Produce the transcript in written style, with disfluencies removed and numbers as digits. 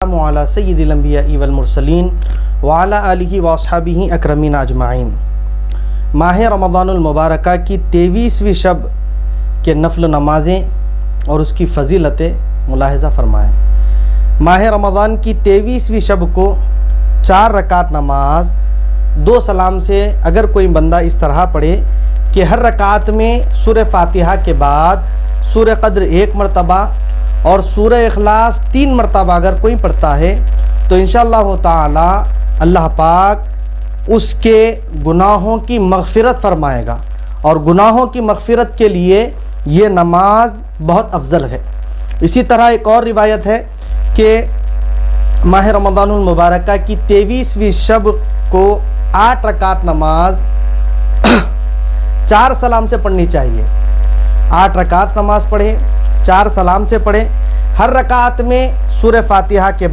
والسلام علی سید الانبیاء والمرسلین وعلی آلہ واصحابہ اکرمین اجمعین۔ ماہ رمضان المبارکہ کی 23ویں شب کے نفل نمازیں اور اس کی فضیلتیں ملاحظہ فرمائیں۔ ماہ رمضان کی 23ویں شب کو 4 رکعت نماز 2 سلام سے اگر کوئی بندہ اس طرح پڑھے کہ ہر رکعت میں سورہ فاتحہ کے بعد سورہ قدر 1 مرتبہ اور سورہ اخلاص 3 مرتبہ اگر کوئی پڑھتا ہے تو انشاءاللہ تعالی اللہ پاک اس کے گناہوں کی مغفرت فرمائے گا، اور گناہوں کی مغفرت کے لیے یہ نماز بہت افضل ہے۔ اسی طرح ایک اور روایت ہے کہ ماہ رمضان المبارکہ کی 23ویں شب کو 8 رکعت نماز 4 سلام سے پڑھنی چاہیے۔ 8 رکعت نماز پڑھے، 4 سلام سے پڑھے، ہر رکعت میں سورہ فاتحہ کے